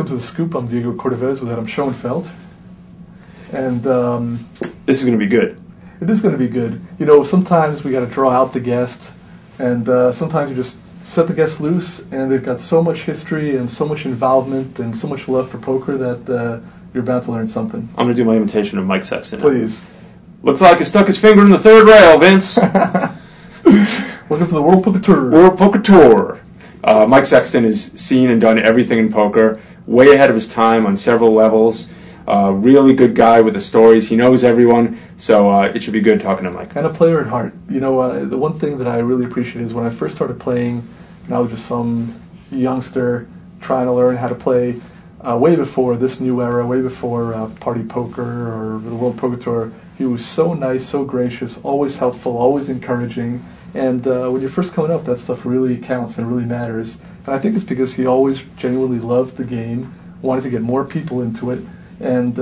to the Scoop. I'm Diego Cordovez with Adam Schoenfeld. And this is going to be good. It is going to be good. You know, sometimes we got to draw out the guest, and sometimes you just set the guest loose, and they've got so much history and so much involvement and so much love for poker that you're about to learn something. I'm going to do my imitation of Mike Sexton. Please. Looks like he stuck his finger in the third rail, Vince. Welcome to the World Poker Tour. World Poker Tour. Mike Sexton has seen and done everything in poker, way ahead of his time on several levels. Really good guy with the stories. He knows everyone, so it should be good talking to Mike. And a player at heart. You know, the one thing that I really appreciate is when I first started playing, and I was just some youngster trying to learn how to play way before this new era, way before Party Poker or the World Poker Tour. He was so nice, so gracious, always helpful, always encouraging. And when you're first coming up, that stuff really counts and really matters. And I think it's because he always genuinely loved the game, wanted to get more people into it, and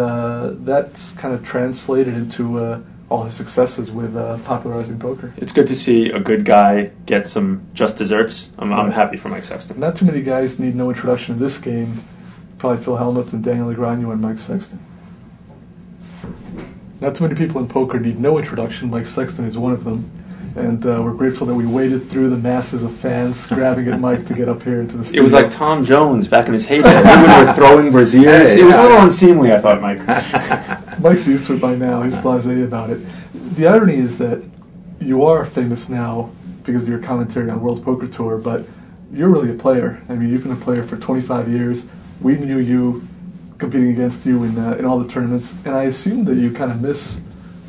that's kind of translated into all his successes with popularizing poker. It's good to see a good guy get some just desserts. I'm happy for Mike Sexton. Not too many guys need no introduction in this game. Probably Phil Hellmuth and Daniel Negreanu and Mike Sexton. Not too many people in poker need no introduction. Mike Sexton is one of them. And we're grateful that we waded through the masses of fans grabbing at Mike to get up here into the studio. It was like Tom Jones back in his heyday. Women were throwing brassieres. Hey, it was a little unseemly, I thought, Mike. Mike's used to it by now. He's blasé about it. The irony is that you are famous now because of your commentary on World Poker Tour, but you're really a player. I mean, you've been a player for 25 years. We knew you competing against you in all the tournaments, and I assume that you kind of miss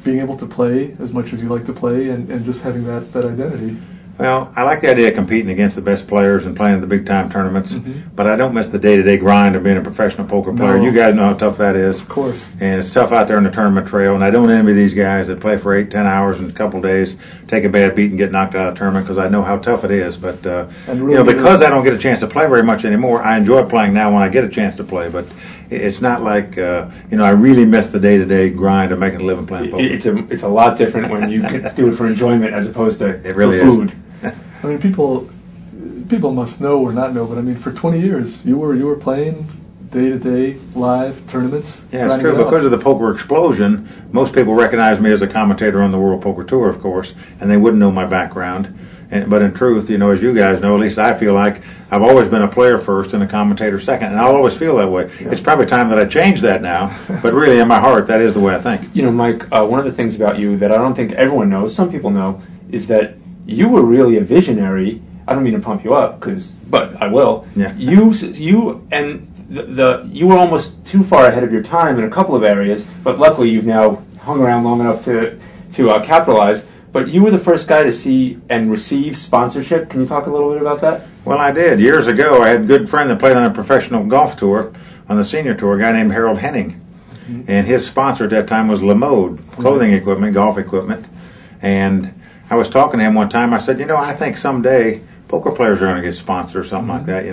being able to play as much as you like to play and just having that identity. Well, I like the idea of competing against the best players and playing the big-time tournaments, but I don't miss the day-to-day grind of being a professional poker player. No. You guys know how tough that is. Of course. And it's tough out there in the tournament trail, and I don't envy these guys that play for 8-10 hours in a couple of days, take a bad beat and get knocked out of the tournament because I know how tough it is. But, really because I don't get a chance to play very much anymore, I enjoy playing now when I get a chance to play. But it's not like, I really miss the day-to-day grind of making a living playing poker. It's a lot different when you can do it for enjoyment as opposed to it really for food. Is. I mean, people must know or not know, but I mean, for 20 years, you were playing day-to-day live tournaments. Yeah, it's true. Because of the poker explosion, most people recognize me as a commentator on the World Poker Tour, of course, and they wouldn't know my background. But in truth, as you guys know, at least I feel like I've always been a player first and a commentator second, and I'll always feel that way. Yeah. It's probably time that I change that now, but really in my heart, that is the way I think. Mike, one of the things about you that I don't think everyone knows, some people know, is that you were really a visionary. I don't mean to pump you up, but I will. Yeah. You were almost too far ahead of your time in a couple of areas, but luckily you've now hung around long enough to capitalize. But you were the first guy to see and receive sponsorship. Can you talk a little bit about that? Well, I did. Years ago, I had a good friend that played on a professional golf tour, on the senior tour, a guy named Harold Henning. And his sponsor at that time was LeMode, clothing equipment, golf equipment. And I was talking to him one time. I said, I think someday poker players are going to get sponsored or something like that,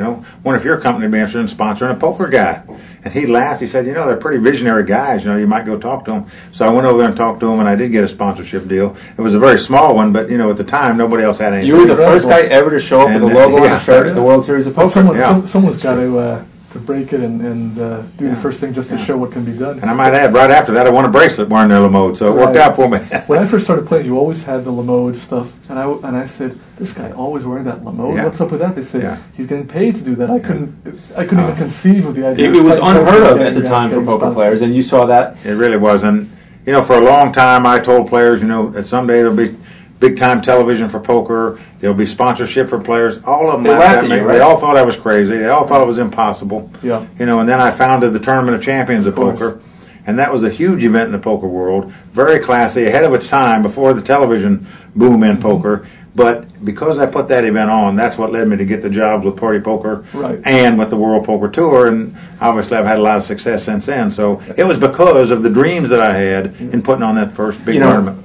Wonder if your company would be interested in sponsoring a poker guy. And he laughed. He said, they're pretty visionary guys. You might go talk to them. So I went over there and talked to him, and I did get a sponsorship deal. It was a very small one, but, at the time, nobody else had anything. You were the first guy ever to show up with a logo on the shirt at the World Series of Poker. Someone's got to break it and do the first thing just to show what can be done. And I might add, right after that, I won a bracelet wearing their LeMode, so it worked out for me. When I first started playing, you always had the LeMode stuff, and I said, this guy always wearing that LeMode? Yeah. What's up with that? They said, he's getting paid to do that. I couldn't even conceive of the idea. It was unheard of at the time for poker players, and you saw that? It really was, and, for a long time, I told players, that someday there'll be big-time television for poker. There'll be sponsorship for players. All of them laughed at me. Right? They all thought I was crazy. They all thought it was impossible. Yeah. And then I founded the Tournament of Champions of Poker, and that was a huge event in the poker world. Very classy, ahead of its time, before the television boom in poker. But because I put that event on, that's what led me to get the jobs with Party Poker and with the World Poker Tour. And obviously, I've had a lot of success since then. So it was because of the dreams that I had in putting on that first big tournament.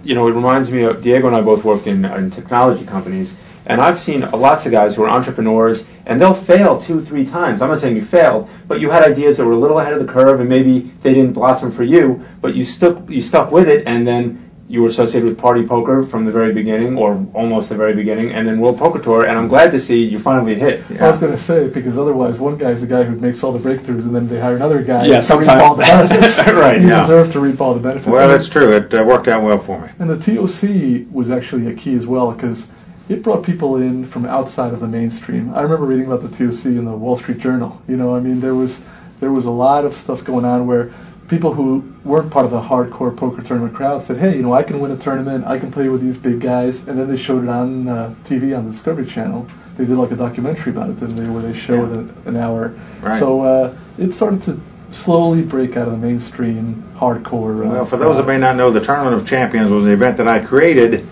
It reminds me of Diego and I both worked in technology companies, and I've seen lots of guys who are entrepreneurs, and they'll fail 2-3 times. I'm not saying you failed, but you had ideas that were a little ahead of the curve, and maybe they didn't blossom for you, but you stuck with it, and then you were associated with Party Poker from the very beginning, or almost the very beginning, and then World Poker Tour, and I'm glad to see you finally hit. Yeah. I was going to say, because otherwise one guy's the guy who makes all the breakthroughs, and then they hire another guy to reap all the benefits. Right. You deserve to reap all the benefits. Well, that's true. It worked out well for me. And the TOC was actually a key as well, because it brought people in from outside of the mainstream. I remember reading about the TOC in the Wall Street Journal. You know, I mean, there was a lot of stuff going on where people who weren't part of the hardcore poker tournament crowd said, hey, you know, I can win a tournament, I can play with these big guys, and then they showed it on TV on the Discovery Channel. They did like a documentary about it, didn't they, where they showed an hour. Right. So it started to slowly break out of the mainstream hardcore. Well, for those that may not know, the Tournament of Champions was an event that I created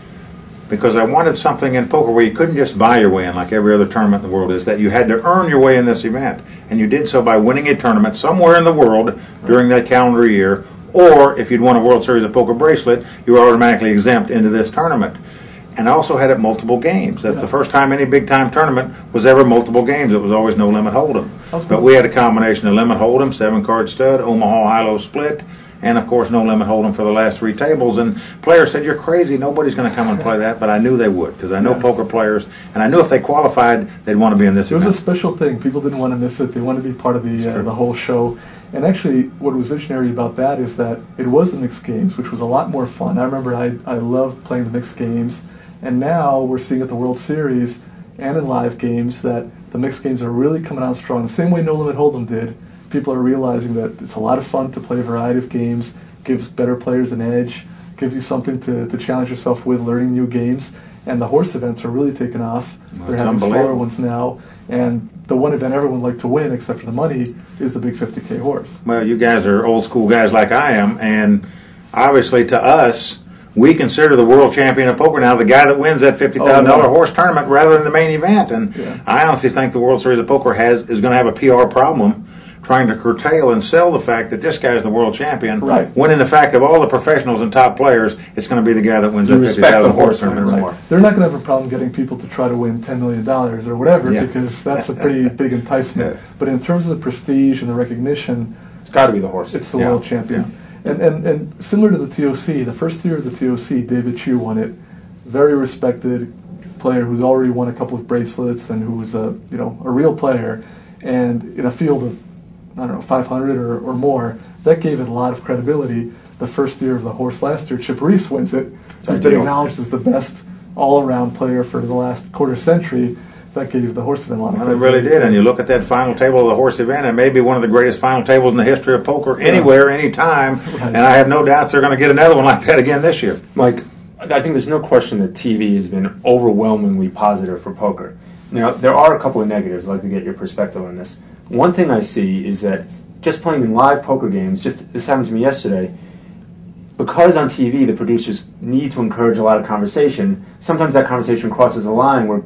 because I wanted something in poker where you couldn't just buy your way in like every other tournament in the world is, that you had to earn your way in this event. And you did so by winning a tournament somewhere in the world during that calendar year, or if you'd won a World Series of Poker bracelet, you were automatically exempt into this tournament. And I also had it multiple games. That's the first time any big-time tournament was ever multiple games. It was always no limit hold'em. But we had a combination of limit hold'em, 7-card stud, Omaha high-low split, and of course no limit hold'em for the last 3 tables. And players said, you're crazy, nobody's going to come and play that. But I knew they would, because I know poker players, and I knew if they qualified, they'd want to be in this event. It was a special thing. People didn't want to miss it. They wanted to be part of the whole show. And actually, what was visionary about that is that it was the mixed games, which was a lot more fun. I remember I loved playing the mixed games. And now we're seeing at the World Series and in live games that the mixed games are really coming out strong. The same way No Limit Hold'em did. People are realizing that it's a lot of fun to play a variety of games, gives better players an edge, gives you something to challenge yourself with, learning new games. And the horse events are really taking off. They're having smaller ones now. And the one event everyone would like to win, except for the money, is the big 50K horse. Well, you guys are old school guys like I am, and obviously to us, we consider the world champion of poker now the guy that wins that $50,000 horse tournament rather than the main event. And I honestly think the World Series of Poker is going to have a PR problem trying to curtail and sell the fact that this guy is the world champion, when in the fact of all the professionals and top players, it's going to be the guy that wins that $50,000 horse tournament. Right. They're not going to have a problem getting people to try to win $10 million or whatever, because that's a pretty big enticement. But in terms of the prestige and the recognition, it's got to be the horse. It's the world champion. And similar to the TOC, the first year of the TOC, David Chu won it. Very respected player who's already won a couple of bracelets and who was a real player. And in a field of, I don't know, 500 or more, that gave it a lot of credibility. The first year of the horse last year, Chip Reese wins it. He's been acknowledged as the best all-around player for the last quarter century. That gave the horse event a lot of credibility. Well, it really did. And you look at that final table of the horse event, it may be one of the greatest final tables in the history of poker anywhere, anytime. And I have no doubts they're going to get another one like that again this year. Mike, I think there's no question that TV has been overwhelmingly positive for poker. Now, there are a couple of negatives. I'd like to get your perspective on this. One thing I see is that just playing in live poker games, this happened to me yesterday, because on TV the producers need to encourage a lot of conversation, sometimes that conversation crosses a line where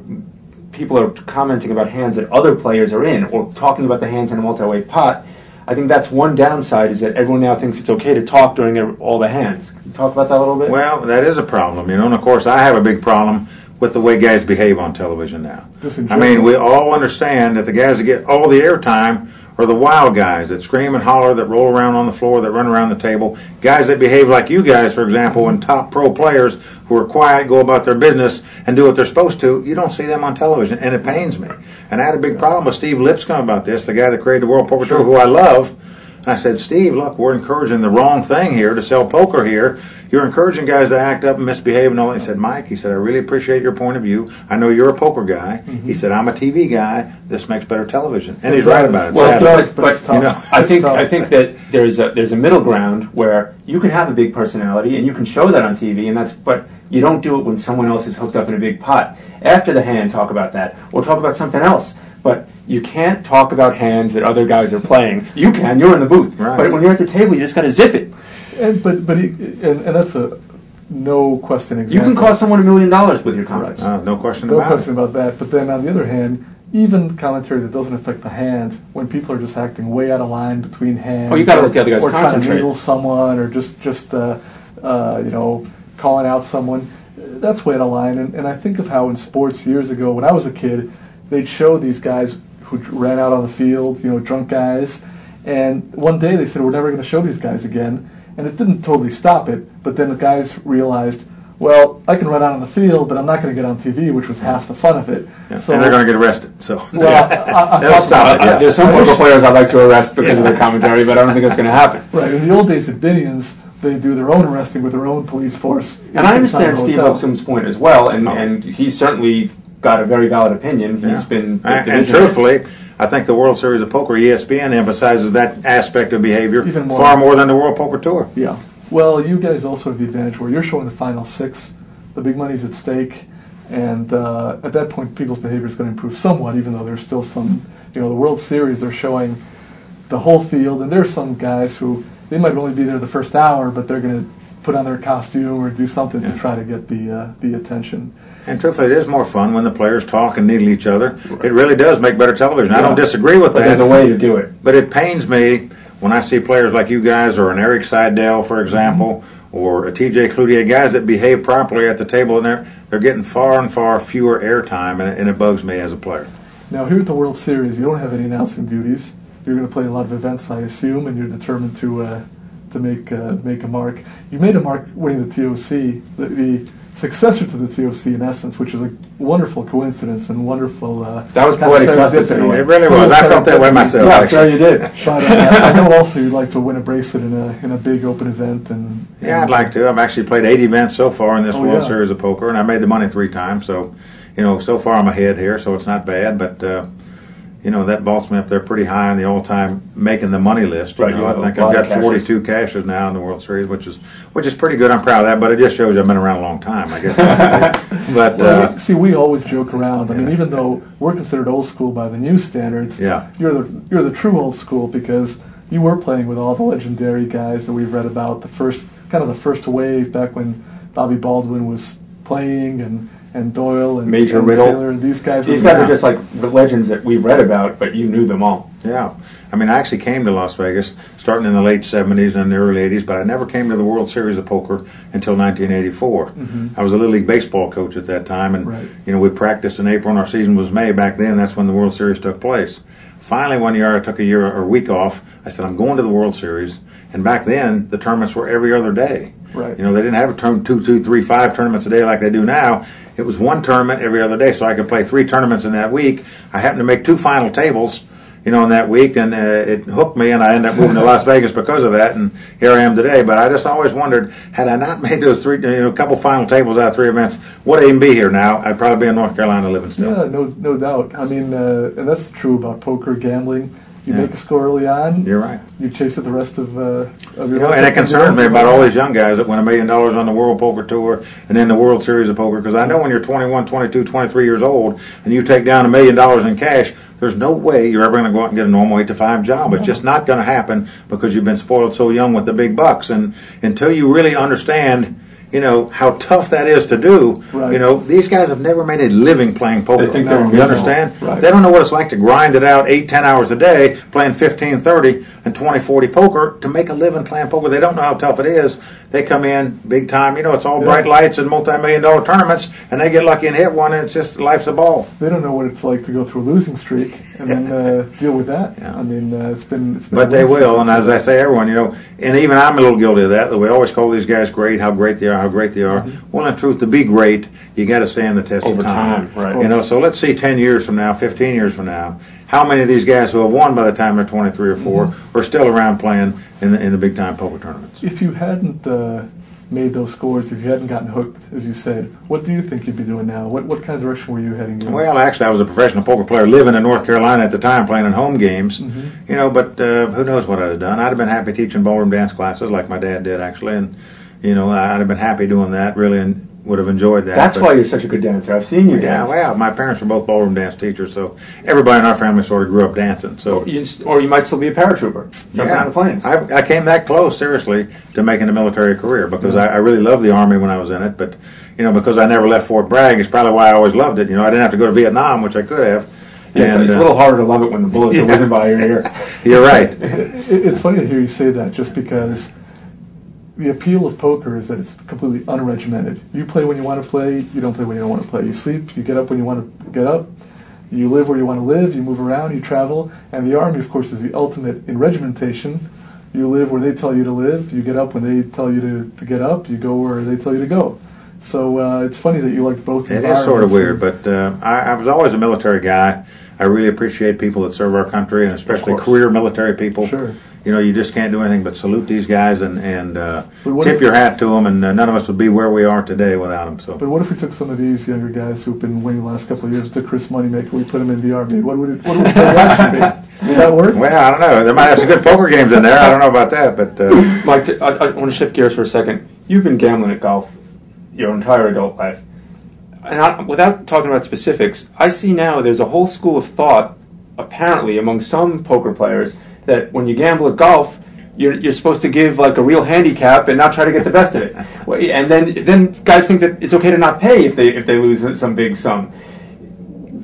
people are commenting about hands that other players are in, or talking about the hands in a multi-way pot. I think that's one downside, is that everyone now thinks it's okay to talk during all the hands. Can you talk about that a little bit? Well, that is a problem, and of course I have a big problem with the way guys behave on television now. I mean, we all understand that the guys that get all the airtime are the wild guys that scream and holler, that roll around on the floor, that run around the table. Guys that behave like you guys, for example, and top pro players who are quiet, go about their business, and do what they're supposed to. You don't see them on television, and it pains me. And I had a big problem with Steve Lipscomb about this, the guy that created the World Poker Tour, who I love. And I said, Steve, look, we're encouraging the wrong thing here to sell poker here. You're encouraging guys to act up and misbehave and all that. He said, Mike, he said, I really appreciate your point of view. I know you're a poker guy. He said, I'm a TV guy. This makes better television. And he's right about it. Well, it does, but I think that there's a middle ground where you can have a big personality and you can show that on TV, but you don't do it when someone else is hooked up in a big pot. After the hand, talk about that, or talk about something else. But you can't talk about hands that other guys are playing. You can. You're in the booth. Right. But when you're at the table, you just got to zip it. And that's a no question example. You can cost someone $1 million with your comments. No question about that. But then on the other hand, even commentary that doesn't affect the hand, when people are just acting way out of line between hands, you got to let the other guys concentrate, trying to needle someone, or just calling out someone, that's way out of line. And I think of how in sports years ago, when I was a kid, they'd show these guys who ran out on the field, drunk guys, and one day they said, we're never going to show these guys again. and it didn't totally stop it. But then the guys realized, well, I can run out on the field, but I'm not going to get on TV, which was half the fun of it. Yeah. So, and they're going to get arrested. So well, they'll stop it. Yeah. There's some poker players I'd like to arrest because of their commentary, but I don't think that's going to happen. Right. In the old days at Binions, they do their own arresting with their own police force. And I understand Steve Hooksome's point as well, and he's certainly got a very valid opinion. He's been and truthfully, I think the World Series of Poker, ESPN, emphasizes that aspect of behavior far more than the World Poker Tour. Yeah. Well, you guys also have the advantage where you're showing the final 6, the big money's at stake, and at that point, people's behavior is going to improve somewhat, even though there's still some, the World Series, they're showing the whole field, and there's some guys who, they might only be there the first hour, but they're going to put on their costume or do something to try to get the attention. And truthfully, it is more fun when the players talk and needle each other. Right. It really does make better television. I don't disagree with that. There's a way to do it. But it pains me when I see players like you guys, or an Eric Seidel, for example, or a TJ Cloutier, guys that behave properly at the table, and they're getting far and far fewer airtime, and it bugs me as a player. Now, here at the World Series, you don't have any announcing duties. You're going to play a lot of events, I assume, and you're determined to make a mark. You made a mark winning the TOC, the successor to the TOC in essence, which is a wonderful coincidence and wonderful. That was poetic justice in a way. It really was. I felt that way myself. Yeah, sure you did. But I know also you'd like to win a bracelet in a big open event. And I'd like to. I've actually played 8 events so far in this World Series of Poker, and I made the money 3 times. So, so far I'm ahead here, so it's not bad. But that vaults me up there pretty high on the all-time making the money list. I think I've got 42 cashes now in the World Series, which is pretty good. I'm proud of that, but it just shows I've been around a long time, I guess. But see, we always joke around. I mean, even though we're considered old school by the new standards, you're the true old school, because you were playing with all the legendary guys that we've read about. The first wave back when Bobby Baldwin was playing, and Doyle and Major and Riddle. Saylor, and these guys. These guys are just like the legends that we've read about, but you knew them all. Yeah. I mean, I actually came to Las Vegas starting in the late 70s and the early 80s, but I never came to the World Series of Poker until 1984. I was a Little League baseball coach at that time, and we practiced in April, and our season was May. Back then, that's when the World Series took place. Finally, one year, I took a week off. I said, I'm going to the World Series. And back then, the tournaments were every other day. Right. They didn't have 2, 3, 5 tournaments a day like they do now. It was one tournament every other day, so I could play 3 tournaments in that week. I happened to make 2 final tables, in that week, and it hooked me, and I ended up moving to Las Vegas because of that, and here I am today. But I just always wondered, had I not made those 3, a couple final tables out of 3 events, would I even be here now? I'd probably be in North Carolina living still. Yeah, no doubt. I mean, and that's true about poker, gambling. You make a score early on. You're right. You chase it the rest of your life. And it concerns me about all these young guys that win $1 million on the World Poker Tour and then the World Series of Poker, because I know when you're 21, 22, 23 years old and you take down $1 million in cash, there's no way you're ever going to go out and get a normal 8-to-5 job. It's just not going to happen because you've been spoiled so young with the big bucks. And until you really understand, how tough that is to do. Right. These guys have never made a living playing poker. They think they're You understand? Right. They don't know what it's like to grind it out 8, 10 hours a day, playing 15, 30, and 20, 40 poker to make a living playing poker. They don't know how tough it is. They come in big time. It's all bright lights and multi-million-dollar tournaments, and they get lucky and hit one, and it's just life's a ball. They don't know what it's like to go through a losing streak and then deal with that. Yeah. I mean, it's been. But they will, and as I say, everyone, and even I'm a little guilty of that. We always call these guys great, how great they are, how great they are. Well, in truth, to be great, you got to stand the test Over of time. Right. So let's see 10 years from now, 15 years from now, how many of these guys who have won by the time they're 23 or 4 are still around playing in the big time poker tournaments? If you hadn't made those scores, if you hadn't gotten hooked, as you said, what do you think you'd be doing now? What kind of direction were you heading in? Well, actually, I was a professional poker player living in North Carolina at the time, playing in home games. But who knows what I'd have done? I'd have been happy teaching ballroom dance classes like my dad did, actually, and I'd have been happy doing that, really, and would have enjoyed that. That's why you're such a good dancer. I've seen you dance. Yeah, well, my parents were both ballroom dance teachers, so everybody in our family sort of grew up dancing. So, or you might still be a paratrooper, jumping out of planes. I came that close, seriously, to making a military career, because I really loved the Army when I was in it, but, because I never left Fort Bragg, it's probably why I always loved it. I didn't have to go to Vietnam, which I could have. Yeah, it's a little harder to love it when the bullets are whizzing by your ear. You're right. It's funny to hear you say that, just because the appeal of poker is that it's completely unregimented. You play when you want to play, you don't play when you don't want to play. You sleep, you get up when you want to get up, you live where you want to live, you move around, you travel, and the Army, of course, is the ultimate in regimentation. You live where they tell you to live. You get up when they tell you to get up. You go where they tell you to go. So it's funny that you like both environments. It is sort of weird, but I was always a military guy. I really appreciate people that serve our country, and especially career military people. Sure. You know, you just can't do anything but salute these guys and tip your hat to them, and none of us would be where we are today without them. So. But what if we took some of these younger guys who've been winning the last couple of years to Chris Moneymaker, we put them in the Army? What would the reaction be? Would that work? Well, I don't know. They might have some good poker games in there. I don't know about that, but Mike, I want to shift gears for a second. You've been gambling at golf your entire adult life. And without talking about specifics, I see now there's a whole school of thought, apparently, among some poker players, that when you gamble at golf, you're supposed to give like a real handicap and not try to get the best of it. And then guys think that it's okay to not pay if they lose some big sum.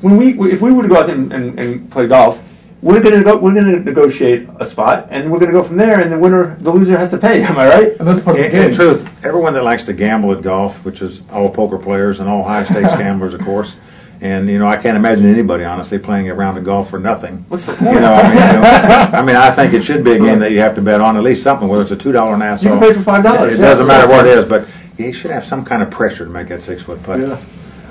If we were to go out and play golf, we're going to negotiate a spot, and we're going to go from there, and the loser has to pay. Am I right? And that's part of the game. In truth, everyone that likes to gamble at golf, which is all poker players and all high-stakes gamblers, of course, and I can't imagine anybody honestly playing a round of golf for nothing. What's the point? I mean, I think it should be a game that you have to bet on at least something, whether it's a $2 Nassau. You can pay for $5. It doesn't matter what it is, but you should have some kind of pressure to make that 6-foot putt. Yeah.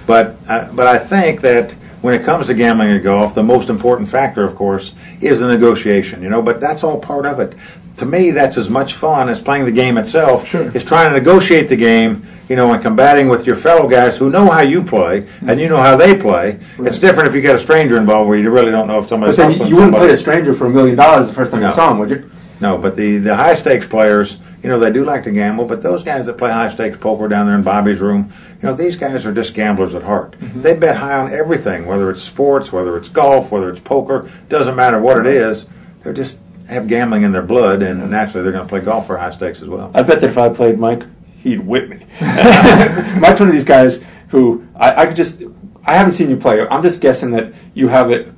But I think that when it comes to gambling at golf, the most important factor, of course, is the negotiation. But that's all part of it. To me, that's as much fun as playing the game itself. Sure. Is trying to negotiate the game, and combating with your fellow guys who know how you play and you know how they play. Right. It's different if you get a stranger involved where you really don't know if somebody's hustling somebody. You wouldn't play a stranger for $1 million the first time you saw him, would you? No, but the high stakes players, they do like to gamble. But those guys that play high stakes poker down there in Bobby's room, these guys are just gamblers at heart. Mm-hmm. They bet high on everything, whether it's sports, whether it's golf, whether it's poker. Doesn't matter what it is. They just have gambling in their blood, and naturally they're going to play golf for high stakes as well. I bet that if I played Mike, he'd whip me. Mike's one of these guys who I haven't seen you play. I'm just guessing that you have a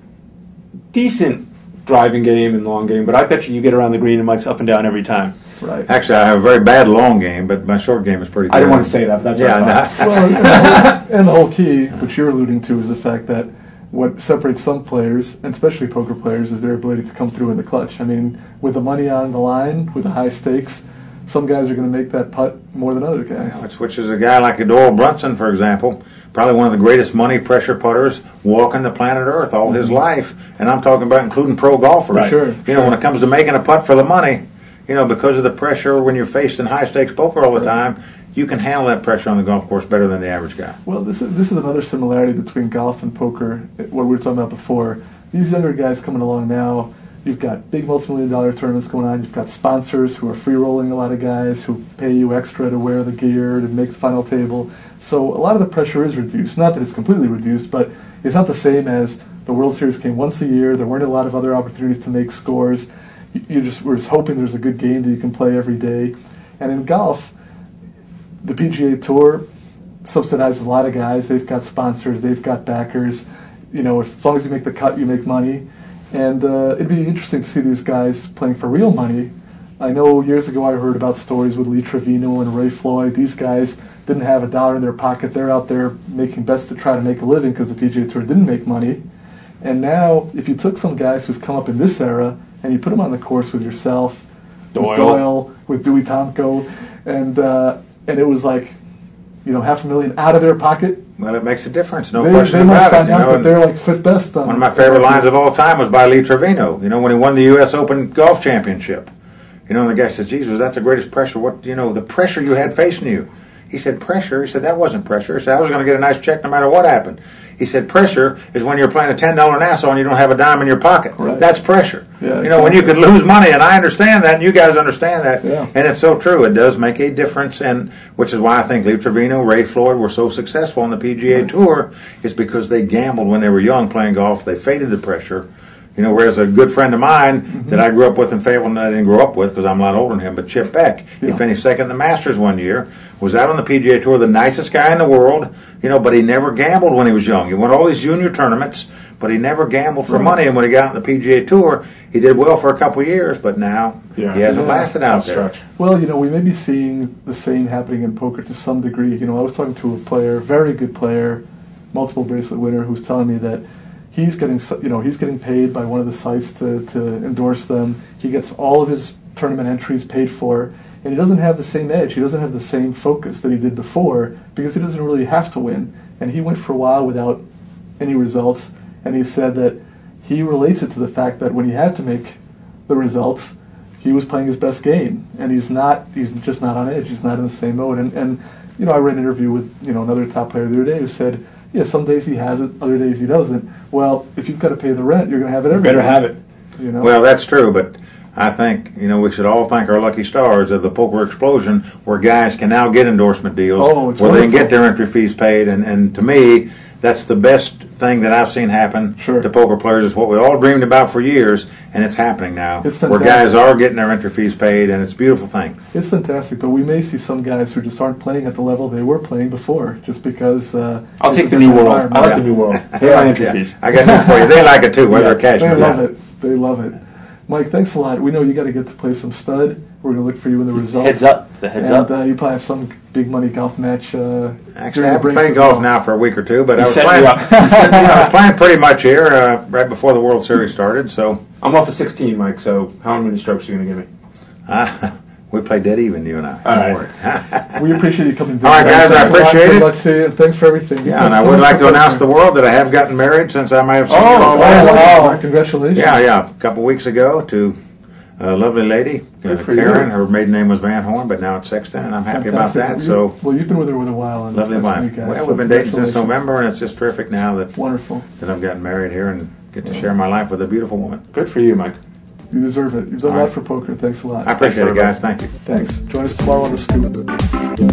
decent driving game and long game, but I bet you get around the green and Mike's up and down every time. Right. Actually, I have a very bad long game, but my short game is pretty good. I didn't want to say that, but that's Well, and the whole key, which you're alluding to, is the fact that what separates some players, and especially poker players, is their ability to come through in the clutch. I mean, with the money on the line, with the high stakes, some guys are going to make that putt more than other guys. Which is a guy like Doyle Brunson, for example, probably one of the greatest money pressure putters walking the planet Earth all his life. And I'm talking about including pro golfers. Right. Sure. When it comes to making a putt for the money, because of the pressure when you're faced in high stakes poker all the time, you can handle that pressure on the golf course better than the average guy. Well, this is another similarity between golf and poker, what we were talking about before. These younger guys coming along now, you've got big multi-million-dollar tournaments going on. You've got sponsors who are free-rolling a lot of guys who pay you extra to wear the gear to make the final table. So a lot of the pressure is reduced. Not that it's completely reduced, but it's not the same as the World Series came once a year. There weren't a lot of other opportunities to make scores. We're just hoping there's a good game that you can play every day. And in golf, the PGA Tour subsidizes a lot of guys. They've got sponsors. They've got backers. As long as you make the cut, you make money. And it'd be interesting to see these guys playing for real money. I know years ago I heard about stories with Lee Trevino and Ray Floyd. These guys didn't have a dollar in their pocket. They're out there making bets to try to make a living because the PGA Tour didn't make money. And now, if you took some guys who've come up in this era and you put them on the course with yourself, Doyle, with Dewey Tomko, and it was like, $500,000 out of their pocket. Well, it makes a difference, no question about it. They might find out that they're like fifth best. One of my favorite lines of all time was by Lee Trevino. When he won the U.S. Open Golf Championship. And the guy says, "Jesus, that's the greatest pressure. What the pressure you had facing you?" He said, "Pressure." He said, "That wasn't pressure." He said, "I was going to get a nice check no matter what happened." He said, "Pressure is when you're playing a $10 Nassau and you don't have a dime in your pocket. Right. That's pressure." Yeah, exactly. When you could lose money, and I understand that, and you guys understand that, yeah. And it's so true. It does make a difference, and which is why I think Lee Trevino, Ray Floyd were so successful on the PGA Tour, is because they gambled when they were young playing golf. They faded the pressure. Whereas a good friend of mine that I grew up with in Fayetteville, and I didn't grow up with because I'm a lot older than him, but Chip Beck, he finished second in the Masters one year, was out on the PGA Tour, the nicest guy in the world, but he never gambled when he was young. He won all these junior tournaments, but he never gambled for money, and when he got on the PGA Tour, he did well for a couple of years, but now he hasn't lasted out there. Well, we may be seeing the same happening in poker to some degree. I was talking to a player, very good player, multiple bracelet winner, who's telling me that he's getting paid by one of the sites to endorse them. He gets all of his tournament entries paid for, and he doesn't have the same edge. He doesn't have the same focus that he did before because he doesn't really have to win. And he went for a while without any results, and he said that he relates it to the fact that when he had to make the results, he was playing his best game, and he's just not on edge. He's not in the same mode. And you know, I read an interview with another top player the other day who said, yeah, some days he has it, other days he doesn't. Well, if you've got to pay the rent, you're going to have it every day. Better have it. Well, that's true, but I think we should all thank our lucky stars of the poker explosion, where guys can now get endorsement deals, where they can get their entry fees paid, and to me, that's the best thing that I've seen happen to poker players. Is what we all dreamed about for years, and it's happening now. It's fantastic. Where guys are getting their entry fees paid, and it's a beautiful thing. It's fantastic, but we may see some guys who just aren't playing at the level they were playing before, just because. I'll take the new world. I like the new world. Pay my entry fees. I got news for you. They like it too, whether cash or not. They love it. They love it. Mike, thanks a lot. We know you got to get to play some stud. We're going to look for you in the results. Heads up. The heads up. You probably have some big money golf match. Actually, I've been playing golf now for a week or two, but I was playing playing pretty much here right before the World Series started. So I'm off of 16, Mike. So how many strokes are you going to give me? We play dead even, you and I. All right. We appreciate you coming. All right, guys, I appreciate it. Good luck to you, and thanks for everything. Yeah, and I would like to announce to the world that I have gotten married since I may have seen you all last. Wow! Congratulations. Yeah, a couple weeks ago to a lovely lady, Karen. Her maiden name was Van Horn, but now it's Sexton, and I'm happy about that. So, well, you've been with her a while. And lovely wife. Well, we've been dating since November, and it's just terrific now that I've gotten married here and get to share my life with a beautiful woman. Good for you, Mike. You deserve it. You've done a lot for poker. Thanks a lot. I appreciate it, guys. Thank you. Thanks. Join us tomorrow on The Scoop.